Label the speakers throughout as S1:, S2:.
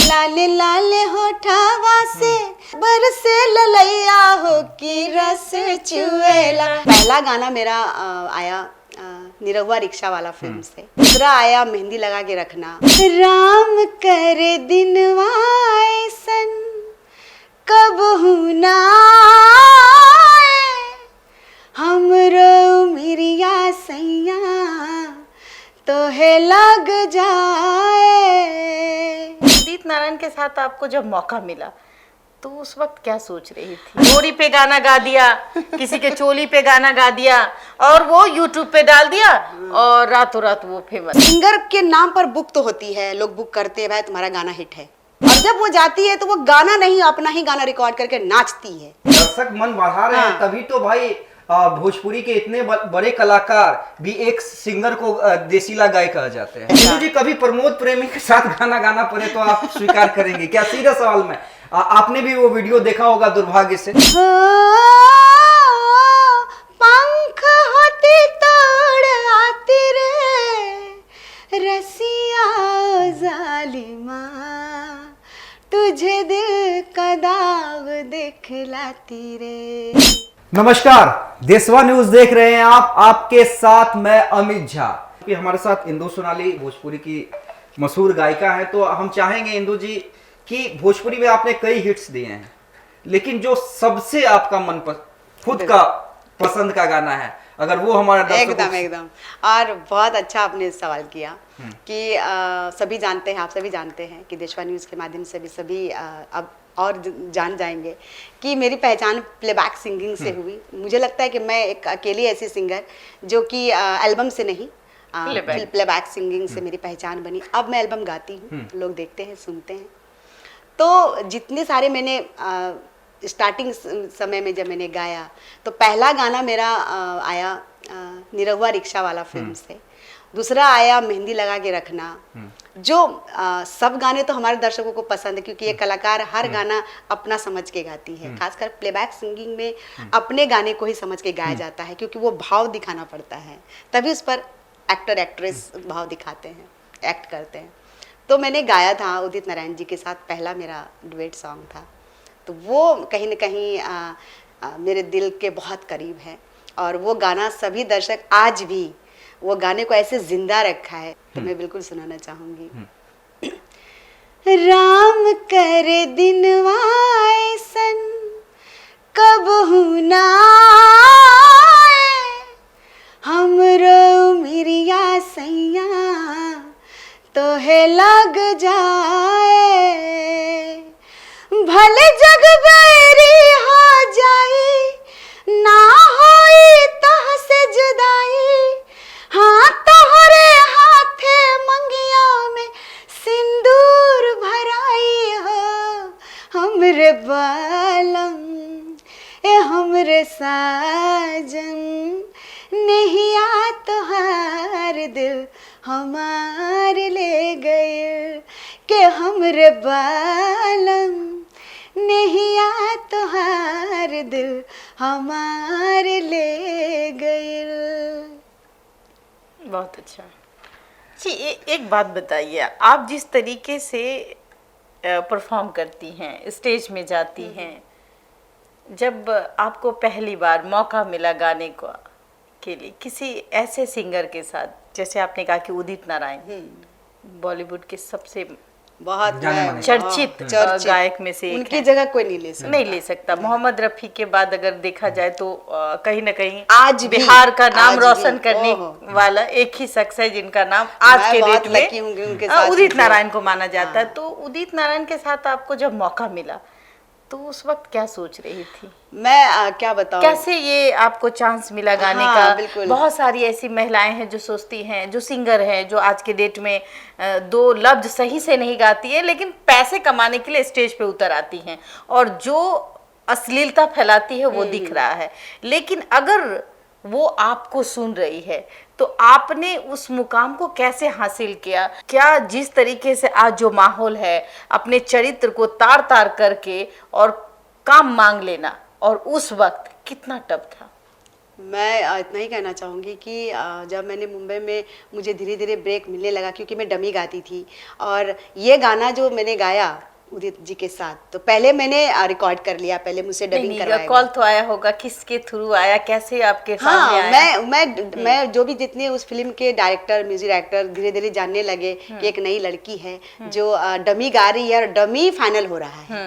S1: लाले लाले होठावा से बरसे ललैया हो की रस चुएला। पहला गाना मेरा आया निरहुआ रिक्शा वाला फिल्म से। दूसरा आया मेहंदी लगा के रखना। राम करे दिनवा ऐसन कब ना हमरो मिरिया सैया तोहे लग जाए।
S2: उदित नारायण के साथ आपको जब मौका मिला तो उस वक्त क्या सोच रही थी? डोरी पे गाना गा दिया, किसी के चोली पे गाना गा दिया और वो यूट्यूब पे डाल दिया और रातों रात वो फेमस।
S1: सिंगर के नाम पर बुक तो होती है, लोग बुक करते हैं भाई तुम्हारा गाना हिट है, और जब वो जाती है तो वो गाना नहीं अपना ही गाना रिकॉर्ड करके नाचती है।
S3: दर्शक मन बढ़ा रहे हैं तभी तो भाई भोजपुरी के इतने बड़े कलाकार भी एक सिंगर को देसीला गाय कहा जाते हैं। इंदु जी, कभी प्रमोद प्रेमी के साथ गाना गाना पड़े तो आप स्वीकार करेंगे क्या? सीधा सवाल में आपने भी वो वीडियो देखा होगा दुर्भाग्य से।
S1: पंख होती तोड़ आती रे रसिया जालिमा, तुझे दिल का दाग दिखलाती रे।
S3: नमस्कार, देशवा न्यूज देख रहे हैं आप, आपके साथ मैं अमित झा। हमारे साथ इंदु सोनाली भोजपुरी की मशहूर गायिका है, तो हम चाहेंगे इंदु जी कि भोजपुरी में आपने कई हिट्स दिए हैं, लेकिन जो सबसे आपका मन खुद का पसंद का गाना है, अगर वो हमारा
S1: एकदम और बहुत अच्छा आपने सवाल किया कि सभी जानते हैं, आप सभी जानते हैं कि देशवा न्यूज़ के माध्यम से भी सभी अब और जान जाएंगे कि मेरी पहचान प्लेबैक सिंगिंग से हुई। मुझे लगता है कि मैं एक अकेली ऐसी सिंगर जो कि एल्बम से नहीं प्लेबैक सिंगिंग से मेरी पहचान बनी। अब मैं एल्बम गाती हूँ, लोग देखते हैं, सुनते हैं। तो जितने सारे मैंने स्टार्टिंग समय में जब मैंने गाया तो पहला गाना मेरा आया निरहुआ रिक्शा वाला फिल्म से। दूसरा आया मेहंदी लगा के रखना, जो सब गाने तो हमारे दर्शकों को पसंद है क्योंकि ये कलाकार हर गाना अपना समझ के गाती है। खासकर प्लेबैक सिंगिंग में अपने गाने को ही समझ के गाया जाता है क्योंकि वो भाव दिखाना पड़ता है, तभी उस पर एक्टर एक्ट्रेस भाव दिखाते हैं, एक्ट करते हैं। तो मैंने गाया था उदित नारायण जी के साथ, पहला मेरा डुएट सॉन्ग था। तो वो कहीं न कहीं मेरे दिल के बहुत करीब है और वो गाना सभी दर्शक आज भी वो गाने को ऐसे जिंदा रखा है, तो मैं बिल्कुल सुनाना चाहूंगी। राम करे दिनवा ऐसन कब ना हमरो मिरिया सैया तोहे लग जाए। भले जग बैरी हो जाई ना होई तह से जुदाई, हाँ तोहरे हाथे मंगिया में सिंदूर भराई हो। हमरे बालम ए हमरे साजन नहिया तोहार दिल हमार ले गए के हमरे बालम नहिया तोहार दिल हमार ले गए।
S2: बहुत अच्छा जी। एक बात बताइए, आप जिस तरीके से परफॉर्म करती हैं, स्टेज में जाती हैं, जब आपको पहली बार मौका मिला गाने को के लिए किसी ऐसे सिंगर के साथ, जैसे आपने कहा कि उदित नारायण बॉलीवुड के सबसे
S1: बहुत
S2: चर्चित गायक में से
S1: उनकी जगह कोई नहीं ले सकता।
S2: मोहम्मद रफी के बाद अगर देखा जाए तो कहीं ना कहीं
S1: आज
S2: बिहार का नाम रोशन करने वाला एक ही शख्स है जिनका नाम आज के डेट में उदित नारायण को माना जाता है। तो उदित नारायण के साथ आपको जब मौका मिला तो उस वक्त क्या सोच रही थी?
S1: मैं क्या बताऊं,
S2: कैसे ये आपको चांस मिला गाने का? बहुत सारी ऐसी महिलाएं हैं जो सोचती हैं, जो सिंगर हैं, जो आज के डेट में दो लफ्ज सही से नहीं गाती है लेकिन पैसे कमाने के लिए स्टेज पे उतर आती हैं और जो अश्लीलता फैलाती है वो दिख रहा है। लेकिन अगर वो आपको सुन रही है तो आपने उस मुकाम को कैसे हासिल किया? क्या जिस तरीके से आज जो माहौल है, अपने चरित्र को तार तार करके और काम मांग लेना, और उस वक्त कितना टफ था?
S1: मैं इतना ही कहना चाहूँगी कि जब मैंने मुंबई में मुझे धीरे धीरे ब्रेक मिलने लगा, क्योंकि मैं डमी गाती थी, और ये गाना जो मैंने गाया उदित जी के साथ, तो पहले मैंने रिकॉर्ड कर लिया, पहले मुझसे डबिंग करवाया
S2: कॉल तो आया होगा, किसके थ्रू आया, कैसे आपके सामने
S1: हाँ,
S2: आया?
S1: मैं जो भी जितने उस फिल्म के डायरेक्टर, म्यूजिक डायरेक्टर धीरे धीरे जानने लगे कि एक नई लड़की है जो डमी गा रही है और डमी फाइनल हो रहा है।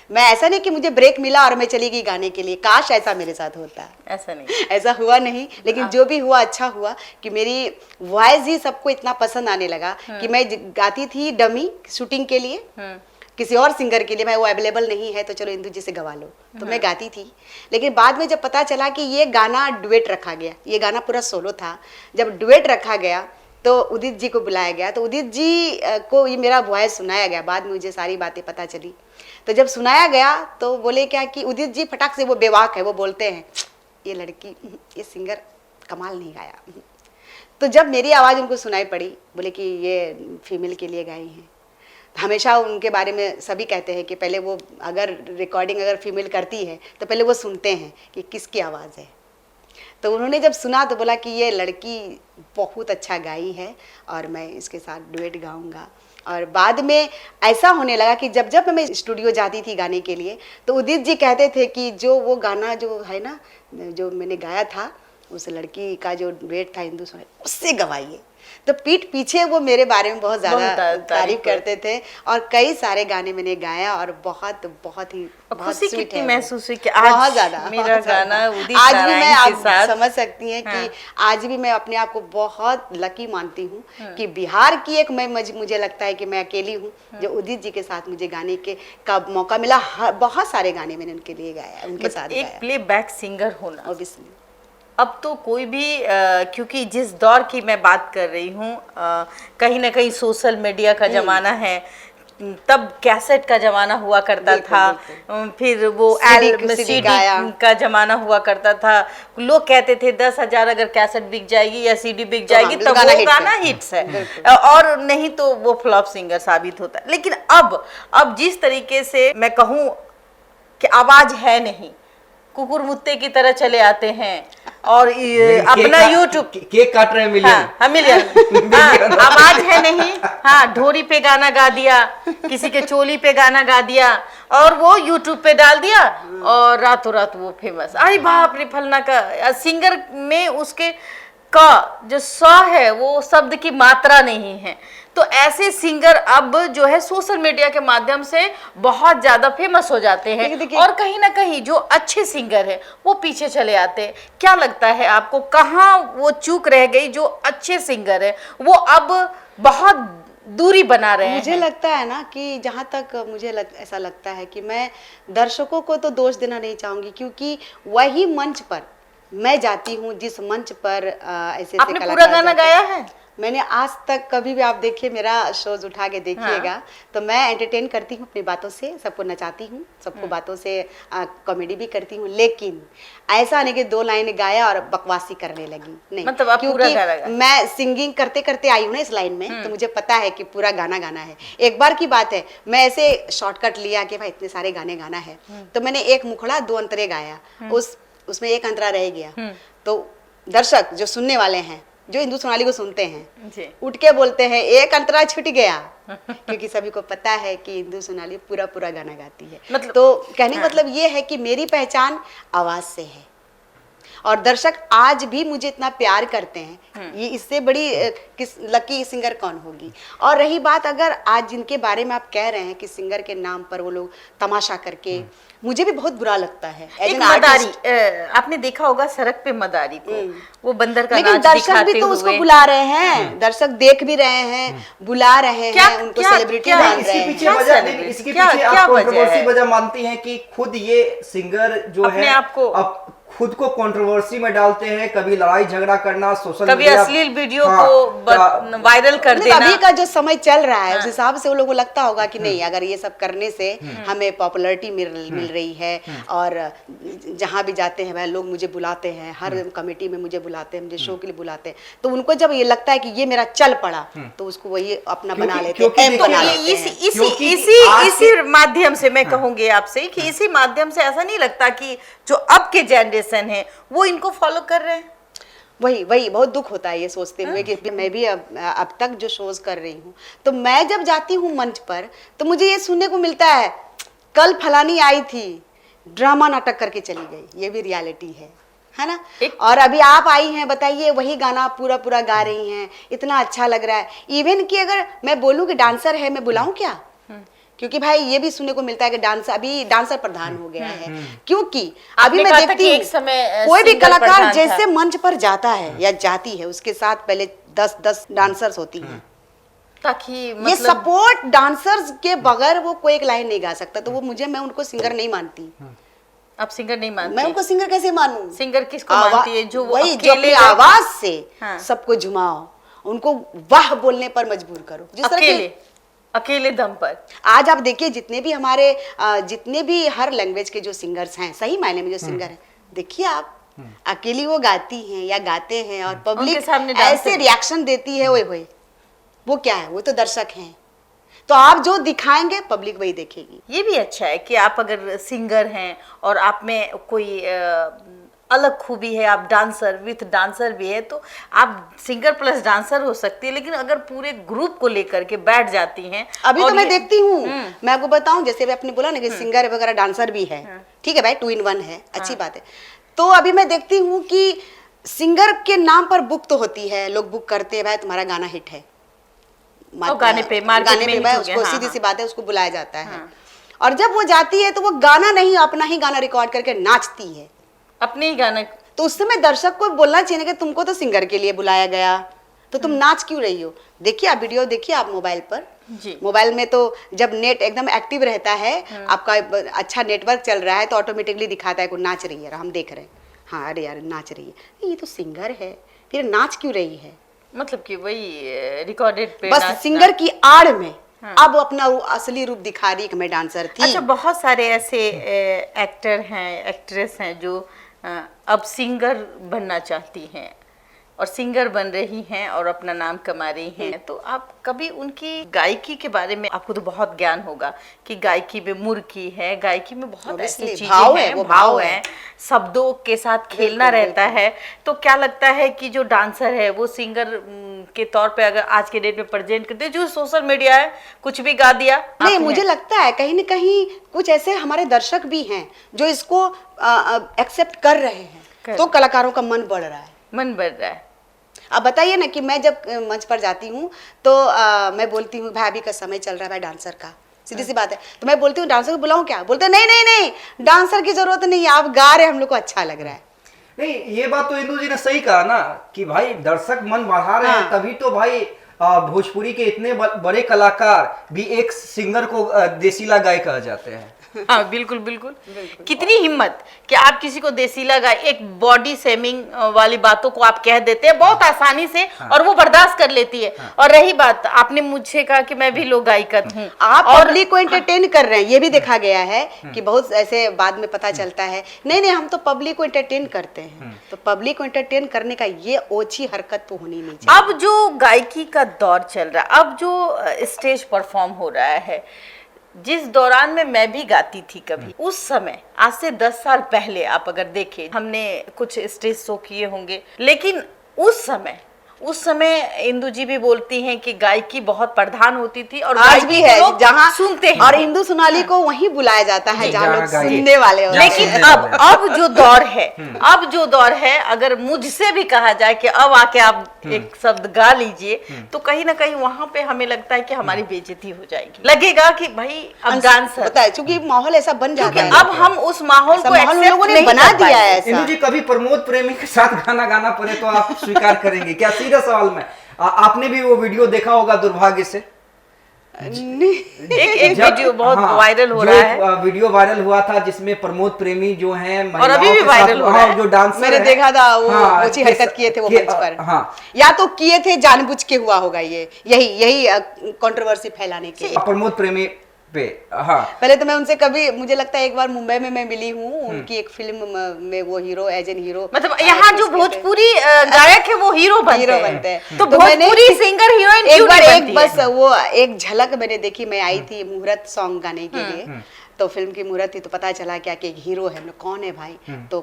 S1: मैं ऐसा नहीं कि मुझे ब्रेक मिला और मैं चली गई गाने के लिए, काश ऐसा मेरे साथ होता।
S2: ऐसा नहीं,
S1: ऐसा हुआ नहीं, लेकिन जो भी हुआ अच्छा हुआ कि मेरी वॉइस ही सबको इतना पसंद आने लगा कि मैं गाती थी डमी शूटिंग के लिए, किसी और सिंगर के लिए मैं वो अवेलेबल नहीं है तो चलो इंदु जी से गवा लो, तो मैं गाती थी। लेकिन बाद में जब पता चला कि ये गाना डुएट रखा गया, ये गाना पूरा सोलो था, जब डुएट रखा गया तो उदित जी को बुलाया गया, तो उदित जी को ये मेरा वॉइस सुनाया गया। बाद में मुझे सारी बातें पता चली, तो जब सुनाया गया तो बोले क्या कि उदित जी फटाक से, वो बेवाक है, वो बोलते हैं ये लड़की, ये सिंगर कमाल नहीं गाया। तो जब मेरी आवाज़ उनको सुनाई पड़ी, बोले कि ये फीमेल के लिए गाई हैं। हमेशा उनके बारे में सभी कहते हैं कि पहले वो अगर रिकॉर्डिंग अगर फीमेल करती है तो पहले वो सुनते हैं कि किसकी आवाज़ है। तो उन्होंने जब सुना तो बोला कि ये लड़की बहुत अच्छा गाई है और मैं इसके साथ डुएट गाऊंगा। और बाद में ऐसा होने लगा कि जब जब मैं स्टूडियो जाती थी गाने के लिए तो उदित जी कहते थे कि जो वो गाना जो है ना, जो मैंने गाया था, उस लड़की का जो डुएट था इंदु सोनाली, उससे गवाइए। तो पीठ पीछे वो मेरे बारे में बहुत ज़्यादा तारीफ करते थे और कई सारे गाने मैंने गाया और बहुत बहुत ही
S2: खुशी कितनी महसूस हुई कि
S1: बहुत ज़्यादा
S2: मेरा गाना उदित
S1: आज भी मैं,
S2: नारायण के साथ।
S1: आप समझ सकती हैं कि आज भी मैं अपने आप को बहुत लकी मानती हूँ कि बिहार की एक मुझे लगता है कि मैं अकेली हूँ जो उदित जी के साथ मुझे गाने के का मौका मिला। बहुत सारे गाने मैंने उनके लिए गाया, उनके साथ गाया।
S2: एक प्लेबैक सिंगर होना,
S1: ऑब्वियसली
S2: अब तो कोई भी क्योंकि जिस दौर की मैं बात कर रही हूँ, कहीं ना कहीं सोशल मीडिया का ज़माना है, तब कैसेट का ज़माना हुआ करता था, फिर वो सीडी का ज़माना हुआ करता था। लोग कहते थे 10,000 अगर कैसेट बिक जाएगी या सीडी बिक जाएगी तो वो गाना हिट्स है, और नहीं तो वो फ्लॉप सिंगर साबित होता है। लेकिन अब जिस तरीके से मैं कहूँ कि आवाज़ है नहीं, कुकुर मुत्ते की तरह चले आते हैं और अपना यूट्यूब
S3: केक काट रहे हैं मिलियन।
S2: हाँ, मिलियन। आवाज है नहीं, हाँ, ढोरी पे गाना गा दिया, किसी के चोली पे गाना गा दिया और वो यूट्यूब पे डाल दिया और रातों रात वो फेमस। अरे बाप रे, फलना का सिंगर में उसके का जो स है वो शब्द की मात्रा नहीं है। तो ऐसे सिंगर अब जो है सोशल मीडिया के माध्यम से बहुत ज्यादा फेमस हो जाते हैं और कहीं ना कहीं जो अच्छे सिंगर है वो पीछे चले आते हैं। क्या लगता है आपको, कहाँ वो चूक रह गई? जो अच्छे सिंगर है वो अब बहुत दूरी बना रहे हैं।
S1: मुझे लगता है ना कि जहाँ तक मुझे ऐसा लगता है कि मैं दर्शकों को तो दोष देना नहीं चाहूँगी, क्योंकि वही मंच पर मैं जाती हूँ जिस मंच पर ऐसे
S2: आपने पूरा गाना गाया है?
S1: मैंने आज तक कभी भी, आप देखिए मेरा शोज उठा के देखिएगा, हाँ। तो मैं एंटरटेन करती हूँ अपनी बातों से, सबको नचाती हूँ, सबको बातों से कॉमेडी भी करती हूँ, लेकिन ऐसा नहीं कि 2 लाइन गाया और बकवासी करने लगी, नहीं।
S2: मतलब आप पूरा
S1: क्योंकि मैं सिंगिंग करते करते आई हूँ ना इस लाइन में, तो मुझे पता है कि पूरा गाना गाना है। एक बार की बात है, मैं ऐसे शॉर्टकट लिया कि भाई इतने सारे गाने गाना है, तो मैंने एक मुखड़ा 2 अंतरे गाया, उसमें एक अंतरा रह गया। तो दर्शक जो सुनने वाले हैं, जो इंदु सोनाली को सुनते हैं, उठ के बोलते हैं एक अंतरा छूट गया, क्योंकि सभी को पता है कि इंदु सोनाली पूरा पूरा गाना गाती है। मतलब, तो कहने का मतलब ये है कि मेरी पहचान आवाज से है और दर्शक आज भी मुझे इतना प्यार करते हैं, ये इससे बड़ी लकी सिंगर कौन होगी। और रही बात, अगर आज जिनके बारे में आप कह रहे हैं कि सिंगर के नाम पर वो लोग तमाशा करके, मुझे भी बहुत बुरा लगता है।
S2: एक मदारी, आपने देखा होगा सड़क पे मदारी को, वो बंदर का
S1: लेकिन दर्शक भी तो उसको बुला रहे हैं, दर्शक देख भी रहे हैं, बुला रहे हैं, उनको सेलिब्रिटी मान रहे हैं।
S3: इसके पीछे आप कंट्रोवर्सी वजह मानती हैं कि खुद ये सिंगर जो है अब खुद को कंट्रोवर्सी में डालते हैं, कभी लड़ाई झगड़ा करना, सोशल
S2: कभी अश्लील वीडियो को वायरल कर देना।
S1: अभी का जो समय चल रहा है उस हिसाब से वो लोगों को लगता होगा कि नहीं, अगर ये सब करने से हमें पॉपुलैरिटी मिल रही है और जहाँ भी जाते हैं वह लोग मुझे बुलाते हैं, हर कमेटी में मुझे बुलाते हैं, मुझे शो के लिए बुलाते हैं, तो उनको जब ये लगता है कि ये मेरा चल पड़ा तो उसको वही अपना बना लेते हैं।
S2: इसी माध्यम से मैं कहूंगी आपसे कि इसी माध्यम से ऐसा नहीं लगता कि जो अब के जनरेशन जनरेशन है वो इनको फॉलो कर रहे हैं।
S1: वही वही बहुत दुख होता है ये सोचते हुए कि मैं भी अब तक जो शोज कर रही हूँ, तो मैं जब जाती हूँ मंच पर तो मुझे ये सुनने को मिलता है, कल फलानी आई थी, ड्रामा नाटक करके चली गई। ये भी रियलिटी है ना। और अभी आप आई हैं, बताइए वही गाना पूरा पूरा गा रही हैं, इतना अच्छा लग रहा है। इवन कि अगर मैं बोलूँ कि डांसर है, मैं बुलाऊं क्या? क्योंकि भाई ये भी सुनने को मिलता है कि डांस अभी डांसर प्रधान हो गया है। क्योंकि अभी मैं देखती हूँ कोई भी कलाकार जैसे मंच पर जाता है या जाती है, उसके साथ पहले 10 डांसर्स होती हैं,
S2: ताकि
S1: ये सपोर्ट डांसर्स के बगैर वो कोई एक लाइन नहीं गा सकता। तो वो मैं उनको सिंगर नहीं मानती।
S2: आप सिंगर नहीं मानती?
S1: मैं उनको सिंगर कैसे मानूं?
S2: सिंगर किसको मानती है? जो
S1: वही जो अपनी आवाज से सबको झुमाओ, उनको वाह बोलने पर मजबूर करो, जिस तरह
S2: अकेले दम पर।
S1: आज आप देखिए जितने भी हमारे जितने भी हर लैंग्वेज के जो सिंगर्स हैं, सही मायने में जो सिंगर हैं, देखिए आप अकेली वो गाती हैं या गाते हैं और पब्लिक ऐसे रिएक्शन देती है, ओए होए, वो क्या है? वो तो दर्शक हैं। तो आप जो दिखाएंगे पब्लिक वही देखेगी।
S2: ये भी अच्छा है कि आप अगर सिंगर हैं और आप में कोई अलग खूबी है, आप डांसर विथ डांसर भी है, तो आप सिंगर प्लस डांसर हो सकती है। लेकिन अगर पूरे ग्रुप को लेकर के बैठ जाती हैं,
S1: अभी तो मैं देखती हूँ, मैं आपको बताऊं, जैसे आपने बोला ना कि सिंगर वगैरह डांसर भी है, ठीक है भाई, 2 in 1 है, अच्छी बात है। तो अभी मैं देखती हूँ कि सिंगर के नाम पर बुक तो होती है, लोग बुक करते हैं, भाई तुम्हारा गाना हिट है,
S2: गाने पे
S1: उसको सीधी सी बात है, उसको बुलाया जाता है। और जब वो जाती है तो वो गाना नहीं, अपना ही गाना रिकॉर्ड करके नाचती है,
S2: अपने ही गाना।
S1: तो उस समय दर्शक को बोलना चाहिए कि तुमको तो सिंगर के लिए बुलाया गया, तो तुम नाच क्यों रही हो? देखिए आप वीडियो देखिए आप मोबाइल पर
S2: जी।
S1: मोबाइल में तो जब नेट एकदम एक्टिव रहता है, आपका अच्छा नेटवर्क चल रहा है, तो ऑटोमेटिकली दिखाता है को नाच रही है, हम देख रहे हैं, हाँ अरे यार नाच रही है, ये तो सिंगर है, फिर नाच क्यों रही है?
S2: मतलब कि वही रिकॉर्डेड पे
S1: बस सिंगर की आड़ में अब अपना असली रूप दिखा रही कि मैं डांसर थी।
S2: अच्छा, बहुत सारे ऐसे एक्टर हैं, एक्ट्रेस हैं जो अब सिंगर बनना चाहती हैं और सिंगर बन रही हैं और अपना नाम कमा रही हैं। तो आप कभी उनकी गायकी के बारे में, आपको तो बहुत ज्ञान होगा कि गायकी में मुर्की है, गायकी में बहुत ऐसी चीजें हैं, वो भाव है, शब्दों के साथ खेलना रहता है। तो क्या लगता है कि जो डांसर है वो सिंगर के तौर पे अगर आज के डेट में प्रेजेंट करते, जो सोशल मीडिया है कुछ भी गा दिया?
S1: नहीं, मुझे लगता है कहीं न कहीं कुछ ऐसे हमारे दर्शक भी हैं जो इसको एक्सेप्ट कर रहे हैं, तो कलाकारों का मन बढ़ रहा है,
S2: मन बढ़ रहा है।
S1: अब बताइए ना कि मैं जब मंच पर जाती हूँ तो मैं बोलती हूँ भाई अभी का समय चल रहा है भाई डांसर का, सीधी सी बात है, तो मैं बोलती हूँ डांसर को बुलाऊं क्या? बोलते नहीं नहीं नहीं, डांसर की जरूरत नहीं है, आप गा रहे हैं, हम लोग को अच्छा लग रहा है।
S3: नहीं, ये बात तो इंदु जी ने सही कहा ना कि भाई दर्शक मन बढ़ा रहे हैं, तभी तो भाई भोजपुरी के इतने बड़े कलाकार भी एक सिंगर को देसीला गाय कहा जाते हैं।
S2: हाँ बिल्कुल बिल्कुल। कितनी हिम्मत कि आप किसी को देसीला गाय, एक बॉडी शेमिंग वाली बातों को आप कह देते हैं बहुत आसानी से, और वो बर्दाश्त कर लेती है। और रही बात, आपने मुझसे कहा कि मैं भी लोक गायिका हूँ,
S1: आप पब्लिक को एंटरटेन कर रहे हैं, ये भी देखा गया है कि बहुत ऐसे बाद में पता चलता है, नहीं नहीं हम तो पब्लिक को एंटरटेन करते हैं। तो पब्लिक को एंटरटेन करने का ये ओछी हरकत तो होनी नहीं चाहिए।
S2: अब जो गायकी का दौर चल रहा है, अब जो स्टेज परफॉर्म हो रहा है, जिस दौरान में मैं भी गाती थी कभी, उस समय आज से 10 साल पहले आप अगर देखें, हमने कुछ स्टेज शो किए होंगे, लेकिन उस समय इंदु जी भी बोलती हैं कि गायकी बहुत प्रधान होती थी, और
S1: आज भी है जहाँ
S2: सुनते हैं,
S1: और इंदु सोनाली को वहीं बुलाया जाता है जहाँ लोग सुनने वाले होते हैं।
S2: लेकिन अब जो दौर है, अगर मुझसे भी कहा जाए कि अब आके आप एक शब्द गा लीजिए, तो कहीं ना कहीं वहां पे हमें लगता है कि हमारी बेइज्जती हो जाएगी, लगेगा कि भाई अब डांसर
S1: होता है, क्योंकि माहौल ऐसा बन जाता है,
S2: अब हम उस माहौल को
S1: लोगों ने बना दिया है।
S3: इंदु जी, कभी प्रमोद प्रेमी के साथ गाना गाना पड़े तो आप स्वीकार करेंगे क्या? सीधा सवाल में, आपने भी वो वीडियो देखा होगा दुर्भाग्य से,
S2: एक वीडियो बहुत वायरल हो रहा है,
S3: वीडियो वायरल हुआ था जिसमें प्रमोद प्रेमी जो हैं
S2: और अभी भी वायरल हो रहा है,
S3: जो डांसर
S1: मैंने देखा था, वो ऊंची हरकत किए थे वो मंच पर, या तो किए थे जानबूझ के हुआ होगा, यही कंट्रोवर्सी फैलाने के लिए।
S3: प्रमोद प्रेमी पे। हाँ,
S1: पहले तो मैं उनसे कभी, मुझे लगता है एक बार मुंबई में मैं मिली हूँ, उनकी एक फिल्म में वो हीरो, एज एन हीरो,
S2: मतलब यहाँ जो भोजपुरी गायक है वो हीरो बनते
S1: हैं।
S2: तो
S1: तो मैंने
S2: भोजपुरी सिंगर हीरोइन
S1: एक
S2: क्यों
S1: बार
S2: नहीं
S1: एक
S2: बनती
S1: बस
S2: है?
S1: वो एक झलक मैंने देखी, मैं आई थी मुहूर्त सॉन्ग गाने के लिए, तो फिल्म की मुहूर्त थी, तो पता चला क्या कि एक हीरो है। कौन है भाई? तो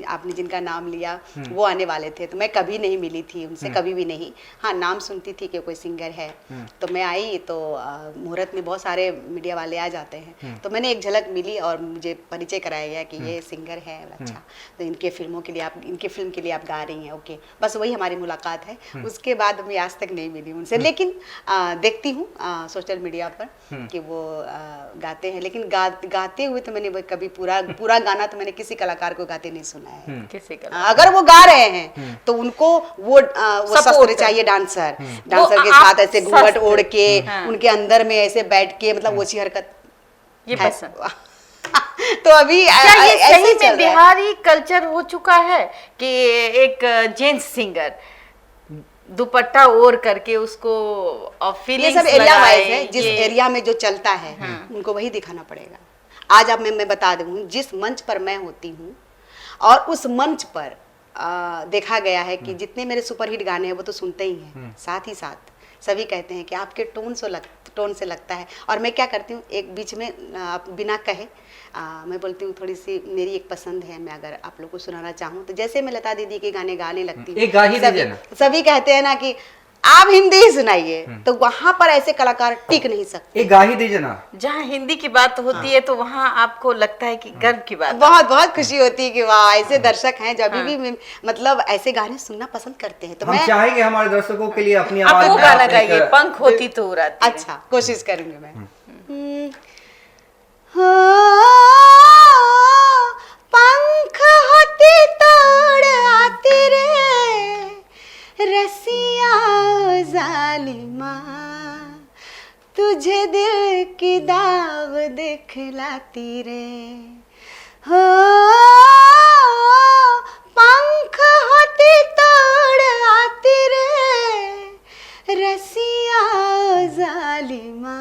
S1: आपने जिनका नाम लिया वो आने वाले थे, तो मैं कभी नहीं मिली थी उनसे, कभी भी नहीं। हाँ, नाम सुनती थी कि कोई सिंगर है, तो मैं आई तो मुहूर्त में बहुत सारे मीडिया वाले आ जाते हैं, तो मैंने एक झलक मिली और मुझे परिचय कराया गया कि ये सिंगर है। अच्छा, तो इनके फिल्मों के लिए आप, इनके फिल्म के लिए आप गा रही हैं, ओके, बस वही हमारी मुलाकात है। उसके बाद मैं आज तक नहीं मिली उनसे, लेकिन देखती हूँ सोशल मीडिया पर कि वो गाते हैं, लेकिन गाते हुए तो मैंने वो कभी पूरा गाना तो मैंने किसी कलाकार को गाते नहीं सुना है।
S2: किसी का
S1: अगर वो गा रहे हैं तो उनको वो शस्त्र चाहिए, डांसर के साथ ऐसे घूंघट ओढ़ के उनके अंदर में ऐसे बैठ के, मतलब वो सी हरकत
S2: ये
S1: है।
S2: पसंद।
S1: तो अभी
S2: क्या ये
S1: ऐसे
S2: सही
S1: चल रहा
S2: में
S1: है।
S2: बिहारी कल्चर हो चुका है कि एक जेंट्स सिंगर दुपट्टा ओढ़ करके उसको
S1: ये
S2: फीलिंग्स
S1: सब एरिया
S2: लगाए,
S1: वाइज है, जिस एरिया में जो चलता है उनको वही दिखाना पड़ेगा। आज आप मैं बता दूं, जिस मंच पर मैं होती हूँ और उस मंच पर देखा गया है कि जितने मेरे सुपरहिट गाने हैं वो तो सुनते ही हैं, साथ ही साथ सभी कहते हैं कि आपके टोन से लगता है। और मैं क्या करती हूँ, एक बीच में बिना कहे मैं बोलती हूँ, थोड़ी सी मेरी एक पसंद है, मैं अगर आप लोग को सुनाना चाहूँ तो जैसे मैं लता दीदी के गाने गाने लगती हूँ,
S3: एक गा ही दीजिए ना।
S1: सभी कहते हैं ना कि आप हिंदी ही सुनाइए, तो वहां पर ऐसे कलाकार टिक नहीं सकते।
S3: एक गा ही दीजिए ना।
S2: जहाँ हिंदी की बात होती है तो वहाँ आपको लगता है कि गर्व की बात है।
S1: बहुत बहुत खुशी होती है कि वाह, ऐसे दर्शक हैं जो अभी भी मतलब ऐसे गाने सुनना पसंद करते हैं। तो
S3: हम
S1: मैं
S3: चाहेंगे हमारे दर्शकों के लिए अपनी
S2: आप
S3: आवाज
S2: वो
S3: में
S2: गाना
S3: आप
S2: गाइए,
S3: एक-
S2: पंख होती तो उड़ाती।
S1: अच्छा, कोशिश करूंगी मैं। पंख होती तोड़ आती रे रसिया जालिमा, तुझे दिल की दाव दिखलाती रे। हो पंख होती तोड़ आती रे रसिया जालिमा,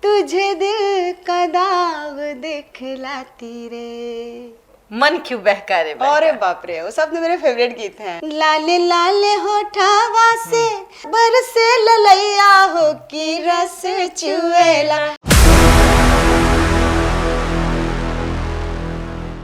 S1: तुझे दिल का दाव दिखलाती रे।
S2: मन क्यों बहका रे बहका।
S1: अरे बाप रे, वो सब तो मेरे फेवरेट गीत हैं। लाले लाले होठावा से बरसे ललैया हो की रस चुएला,